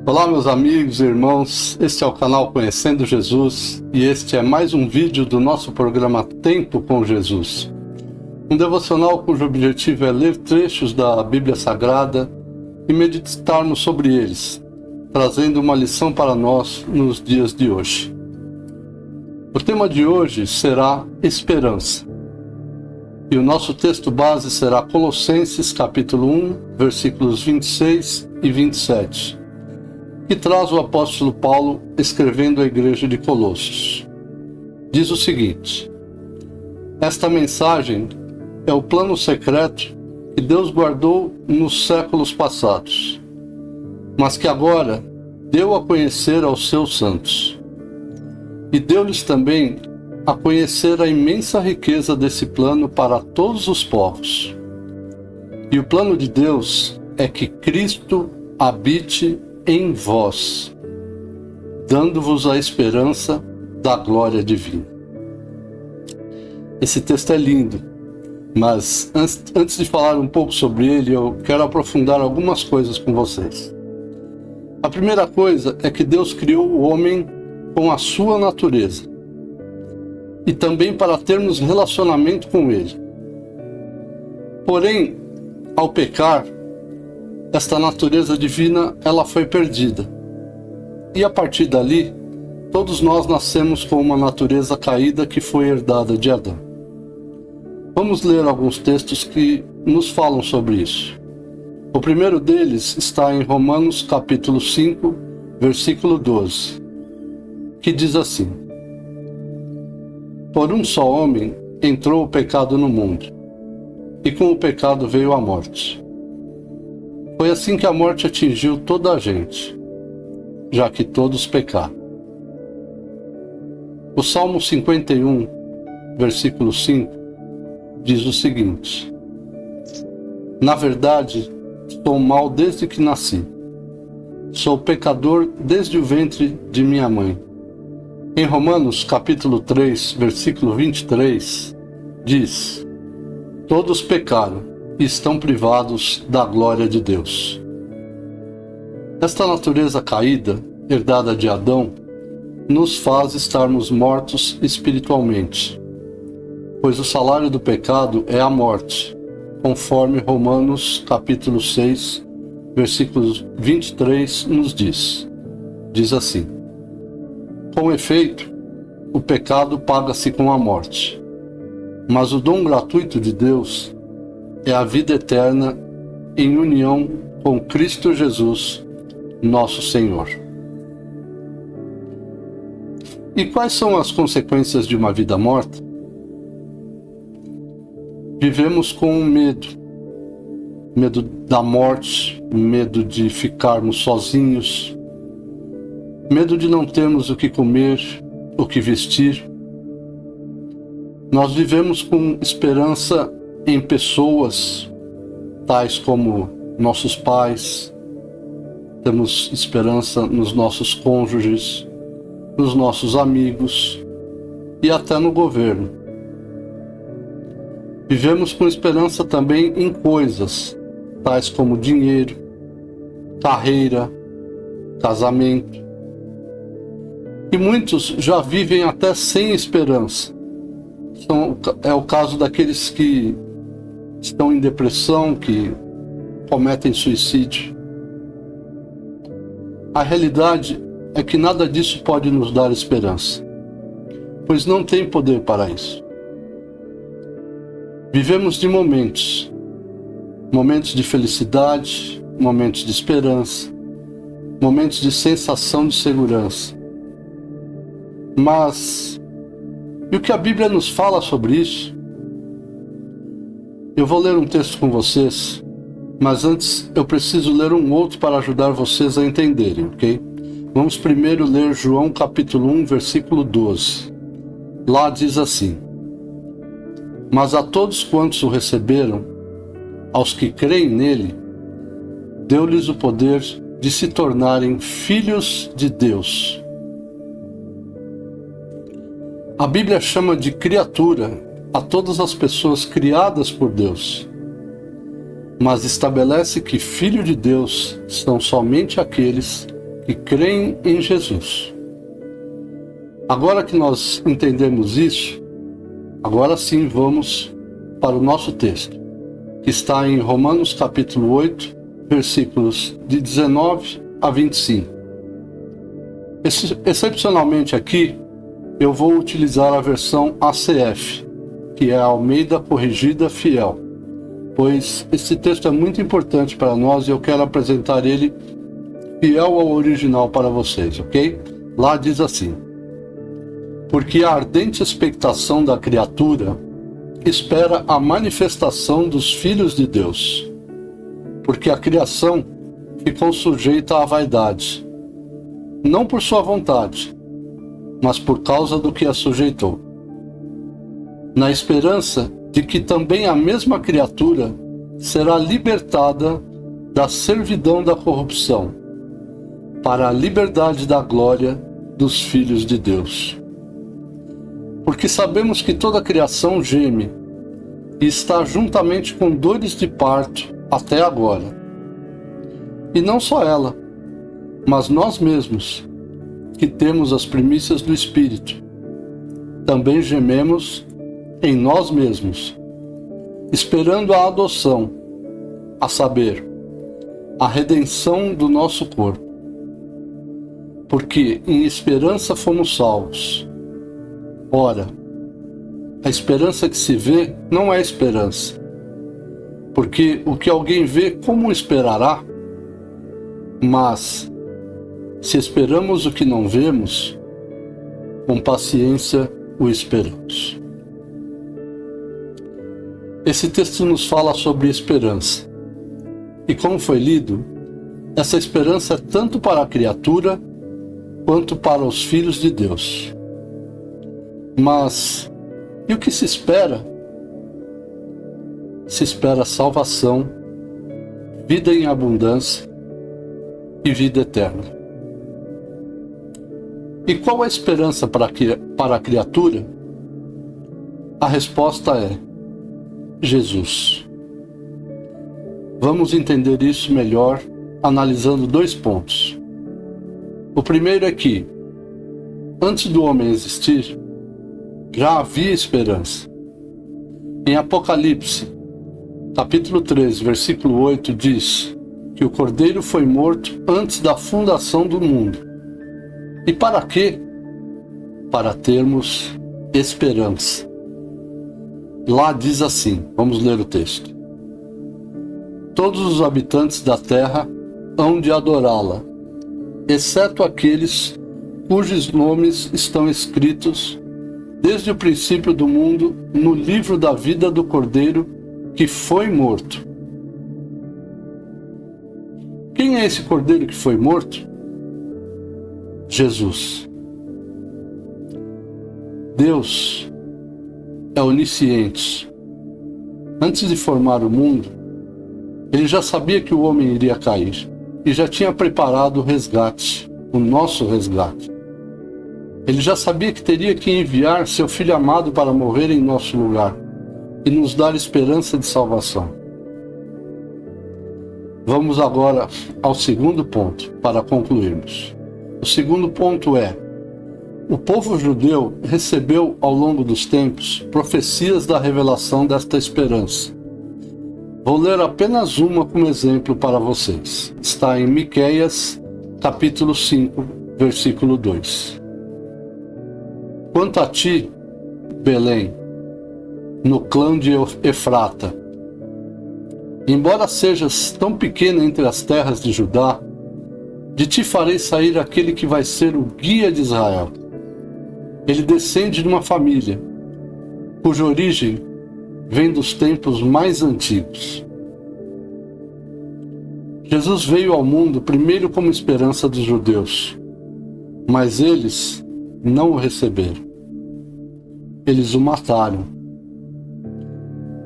Olá meus amigos e irmãos, este é o canal Conhecendo Jesus e este é mais um vídeo do nosso programa Tempo com Jesus. Um devocional cujo objetivo é ler trechos da Bíblia Sagrada e meditarmos sobre eles, trazendo uma lição para nós nos dias de hoje. O tema de hoje será esperança. E o nosso texto base será Colossenses capítulo 1, versículos 26 e 27. Que traz o apóstolo Paulo escrevendo à igreja de Colossos. Diz o seguinte: esta mensagem é o plano secreto que Deus guardou nos séculos passados, mas que agora deu a conhecer aos seus santos. E deu-lhes também a conhecer a imensa riqueza desse plano para todos os povos. E o plano de Deus é que Cristo habite em vós, dando-vos a esperança da glória divina. Esse texto é lindo, mas antes de falar um pouco sobre ele, eu quero aprofundar algumas coisas com vocês. A primeira coisa é que Deus criou o homem com a sua natureza, e também para termos relacionamento com ele. Porém, ao pecar, esta natureza divina, ela foi perdida. E a partir dali, todos nós nascemos com uma natureza caída que foi herdada de Adão. Vamos ler alguns textos que nos falam sobre isso. O primeiro deles está em Romanos capítulo 5, versículo 12, que diz assim: por um só homem entrou o pecado no mundo, e com o pecado veio a morte. Foi assim que a morte atingiu toda a gente, já que todos pecaram. O Salmo 51, versículo 5, diz o seguinte: na verdade, sou mau desde que nasci. Sou pecador desde o ventre de minha mãe. Em Romanos capítulo 3, versículo 23, diz: todos pecaram e estão privados da glória de Deus. Esta natureza caída, herdada de Adão, nos faz estarmos mortos espiritualmente, pois o salário do pecado é a morte, conforme Romanos capítulo 6, versículo 23 nos diz. Diz assim: com efeito, o pecado paga-se com a morte, mas o dom gratuito de Deus é a vida eterna em união com Cristo Jesus, nosso Senhor. E quais são as consequências de uma vida morta? Vivemos com medo da morte, medo de ficarmos sozinhos, medo de não termos o que comer, o que vestir. Nós vivemos com esperança em pessoas tais como nossos pais, temos esperança nos nossos cônjuges, nos nossos amigos e até no governo. Vivemos com esperança também em coisas tais como dinheiro, carreira, casamento. E muitos já vivem até sem esperança. É o caso daqueles que estão em depressão, que cometem suicídio. A realidade é que nada disso pode nos dar esperança, pois não tem poder para isso. Vivemos de momentos de felicidade, momentos de esperança, momentos de sensação de segurança. Mas, e o que a Bíblia nos fala sobre isso? Eu vou ler um texto com vocês, mas antes eu preciso ler um outro para ajudar vocês a entenderem, ok? Vamos primeiro ler João capítulo 1, versículo 12. Lá diz assim: Mas a todos quantos o receberam, aos que creem nele, deu-lhes o poder de se tornarem filhos de Deus. A Bíblia chama de criatura a todas as pessoas criadas por Deus, mas estabelece que filho de Deus são somente aqueles que creem em Jesus. Agora que nós entendemos isso, agora sim vamos para o nosso texto, que está em Romanos capítulo 8, versículos de 19 a 25. Excepcionalmente aqui, eu vou utilizar a versão ACF, que é a Almeida Corrigida Fiel, pois esse texto é muito importante para nós e eu quero apresentar ele fiel ao original para vocês, ok? Lá diz assim: Porque a ardente expectação da criatura espera a manifestação dos filhos de Deus, porque a criação ficou sujeita à vaidade, não por sua vontade, mas por causa do que a sujeitou, na esperança de que também a mesma criatura será libertada da servidão da corrupção, para a liberdade da glória dos filhos de Deus. Porque sabemos que toda a criação geme e está juntamente com dores de parto até agora. E não só ela, mas nós mesmos, que temos as primícias do Espírito, também gememos em nós mesmos, esperando a adoção, a saber, a redenção do nosso corpo. Porque em esperança fomos salvos. Ora, a esperança que se vê não é esperança, porque o que alguém vê, como esperará? Mas, se esperamos o que não vemos, com paciência o esperamos. Esse texto nos fala sobre esperança. E como foi lido, essa esperança é tanto para a criatura quanto para os filhos de Deus. Mas, e o que se espera? Se espera salvação, vida em abundância e vida eterna. E qual a esperança para a criatura? A resposta é Jesus. Vamos entender isso melhor analisando 2 pontos. O primeiro é que, antes do homem existir, já havia esperança. Em Apocalipse, capítulo 13, versículo 8, diz que o Cordeiro foi morto antes da fundação do mundo. E para quê? Para termos esperança. Lá diz assim, vamos ler o texto: Todos os habitantes da terra hão de adorá-la, exceto aqueles cujos nomes estão escritos desde o princípio do mundo no livro da vida do Cordeiro que foi morto. Quem é esse Cordeiro que foi morto? Jesus. Deus é onisciente. Antes de formar o mundo, ele já sabia que o homem iria cair e já tinha preparado o resgate, o nosso resgate. Ele já sabia que teria que enviar seu Filho amado para morrer em nosso lugar e nos dar esperança de salvação. Vamos agora ao segundo ponto, para concluirmos. O segundo ponto é: o povo judeu recebeu ao longo dos tempos profecias da revelação desta esperança. Vou ler apenas uma como exemplo para vocês. Está em Miqueias, capítulo 5, versículo 2. Quanto a ti, Belém, no clã de Efrata, embora sejas tão pequena entre as terras de Judá, de ti farei sair aquele que vai ser o guia de Israel. Ele descende de uma família, cuja origem vem dos tempos mais antigos. Jesus veio ao mundo primeiro como esperança dos judeus, mas eles não o receberam. Eles o mataram.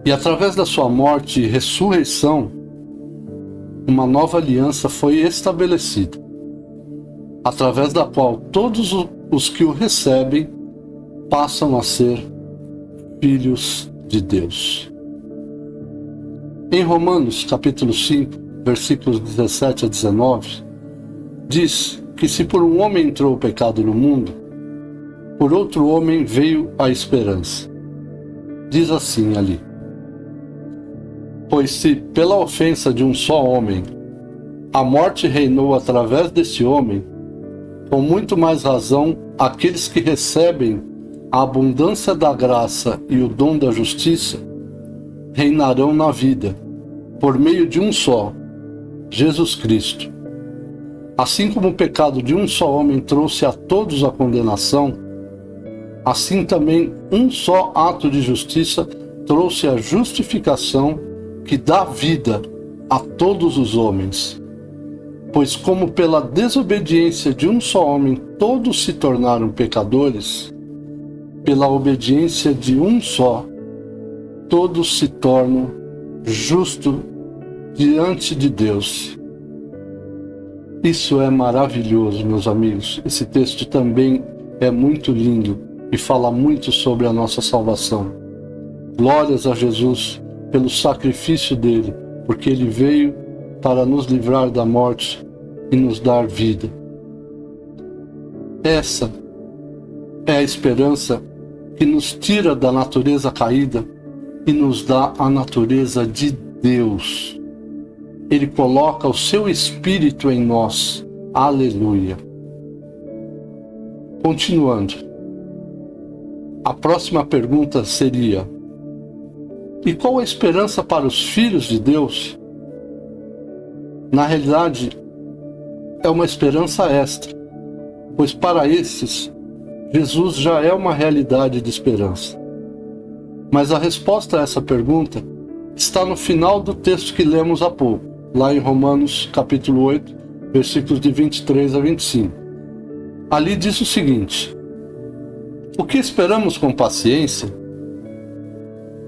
E através da sua morte e ressurreição, uma nova aliança foi estabelecida, através da qual todos os que o recebem passam a ser filhos de Deus. Em Romanos capítulo 5, versículos 17 a 19, diz que se por um homem entrou o pecado no mundo, por outro homem veio a esperança. Diz assim ali: pois se pela ofensa de um só homem a morte reinou através desse homem, com muito mais razão aqueles que recebem a abundância da graça e o dom da justiça reinarão na vida, por meio de um só, Jesus Cristo. Assim como o pecado de um só homem trouxe a todos a condenação, assim também um só ato de justiça trouxe a justificação que dá vida a todos os homens. Pois como pela desobediência de um só homem todos se tornaram pecadores, pela obediência de um só, todos se tornam justos diante de Deus. Isso é maravilhoso, meus amigos. Esse texto também é muito lindo e fala muito sobre a nossa salvação. Glórias a Jesus pelo sacrifício dele, porque ele veio para nos livrar da morte e nos dar vida. Essa é a esperança que nos tira da natureza caída e nos dá a natureza de Deus. Ele coloca o seu Espírito em nós. Aleluia. Continuando. A próxima pergunta seria: e qual a esperança para os filhos de Deus? Na realidade, é uma esperança extra, pois para esses, Jesus já é uma realidade de esperança. Mas a resposta a essa pergunta está no final do texto que lemos há pouco, lá em Romanos capítulo 8, versículos de 23 a 25. Ali diz o seguinte: o que esperamos com paciência?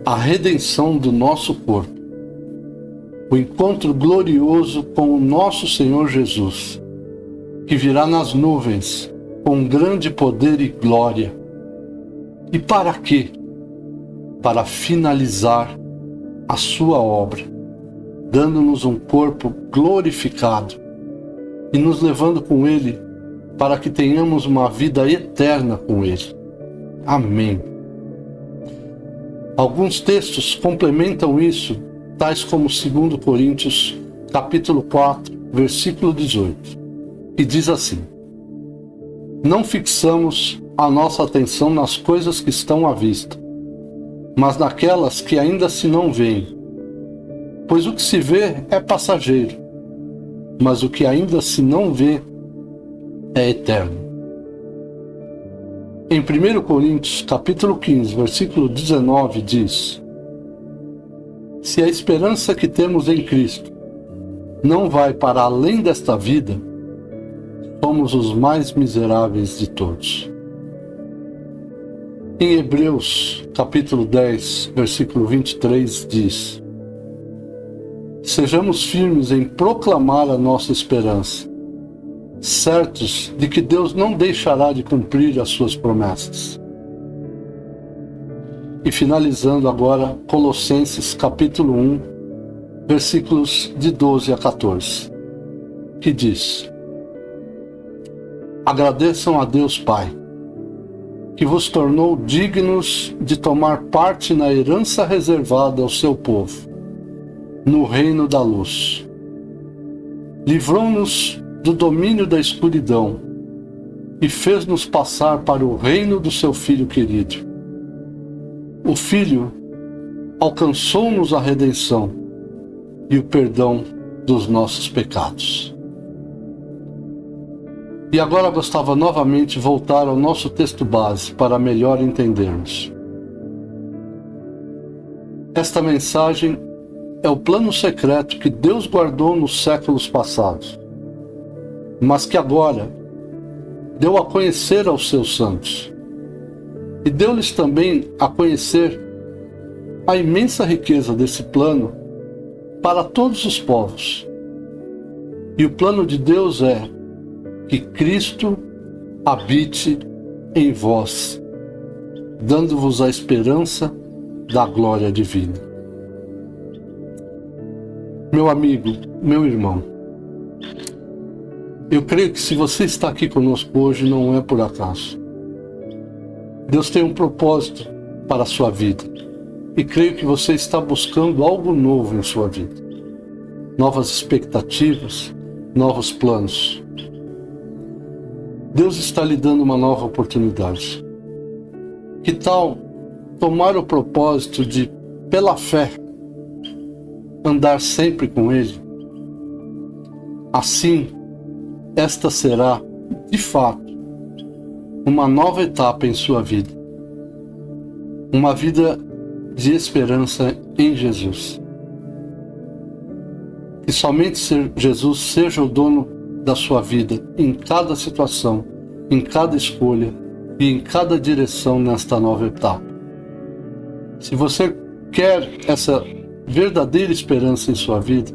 A redenção do nosso corpo, o encontro glorioso com o nosso Senhor Jesus, que virá nas nuvens com grande poder e glória. E para quê? Para finalizar a sua obra, dando-nos um corpo glorificado e nos levando com Ele para que tenhamos uma vida eterna com Ele. Amém. Alguns textos complementam isso, tais como 2 Coríntios, capítulo 4, versículo 18, que diz assim: não fixamos a nossa atenção nas coisas que estão à vista, mas naquelas que ainda se não veem. Pois o que se vê é passageiro, mas o que ainda se não vê é eterno. Em 1 Coríntios, capítulo 15, versículo 19, diz: se a esperança que temos em Cristo não vai para além desta vida, somos os mais miseráveis de todos. Em Hebreus, capítulo 10, versículo 23, diz: sejamos firmes em proclamar a nossa esperança, certos de que Deus não deixará de cumprir as suas promessas. E finalizando agora, Colossenses capítulo 1, versículos de 12 a 14, que diz: agradeçam a Deus Pai, que vos tornou dignos de tomar parte na herança reservada ao seu povo, no reino da luz. Livrou-nos do domínio da escuridão e fez-nos passar para o reino do seu Filho querido. O Filho alcançou-nos a redenção e o perdão dos nossos pecados. E agora gostava novamente de voltar ao nosso texto base para melhor entendermos. Esta mensagem é o plano secreto que Deus guardou nos séculos passados, mas que agora deu a conhecer aos seus santos. E deu-lhes também a conhecer a imensa riqueza desse plano para todos os povos. E o plano de Deus é que Cristo habite em vós, dando-vos a esperança da glória divina. Meu amigo, meu irmão, eu creio que se você está aqui conosco hoje não é por acaso. Deus tem um propósito para a sua vida e creio que você está buscando algo novo em sua vida. Novas expectativas, novos planos. Deus está lhe dando uma nova oportunidade. Que tal tomar o propósito de, pela fé, andar sempre com Ele? Assim, esta será, de fato, uma nova etapa em sua vida. Uma vida de esperança em Jesus. Que somente Jesus seja o dono da sua vida em cada situação, em cada escolha e em cada direção nesta nova etapa. Se você quer essa verdadeira esperança em sua vida,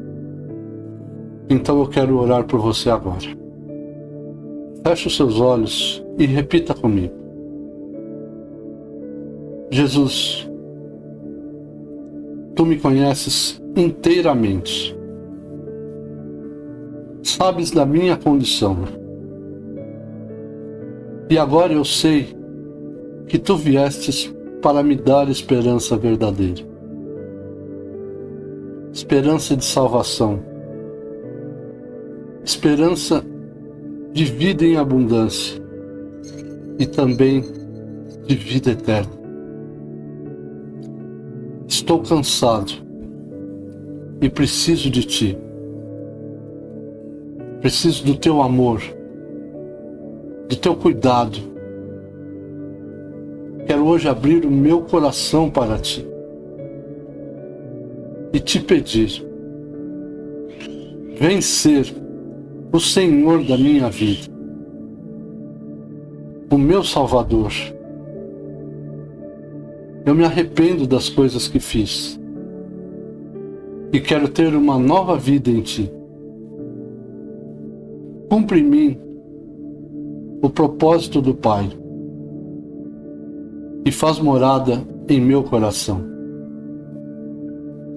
então eu quero orar por você agora. Feche os seus olhos e repita comigo. Jesus, Tu me conheces inteiramente. Sabes da minha condição. E agora eu sei que Tu viestes para me dar esperança verdadeira. Esperança de salvação. Esperança de vida em abundância. E também de vida eterna. Estou cansado e preciso de Ti. Preciso do Teu amor, do Teu cuidado. Quero hoje abrir o meu coração para Ti e Te pedir: vem ser o Senhor da minha vida, o meu Salvador. Eu me arrependo das coisas que fiz e quero ter uma nova vida em Ti. Cumpre em mim o propósito do Pai e faz morada em meu coração.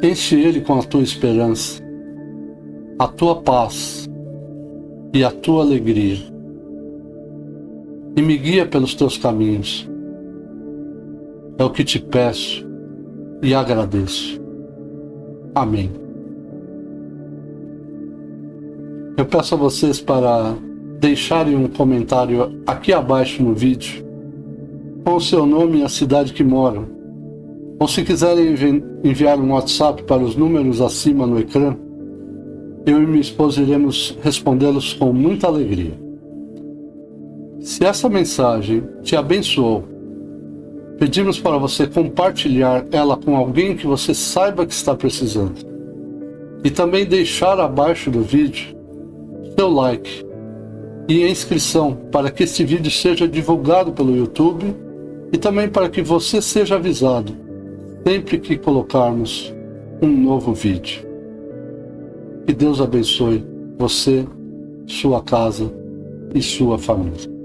Enche ele com a Tua esperança, a Tua paz e a Tua alegria, e me guia pelos Teus caminhos. É o que Te peço e agradeço. Amém. Eu peço a vocês para deixarem um comentário aqui abaixo no vídeo, com o seu nome e a cidade que moram. Ou se quiserem enviar um WhatsApp para os números acima no ecrã, eu e minha esposa iremos respondê-los com muita alegria. Se essa mensagem te abençoou, pedimos para você compartilhar ela com alguém que você saiba que está precisando. E também deixar abaixo do vídeo seu like e a inscrição para que este vídeo seja divulgado pelo YouTube e também para que você seja avisado sempre que colocarmos um novo vídeo. Que Deus abençoe você, sua casa e sua família.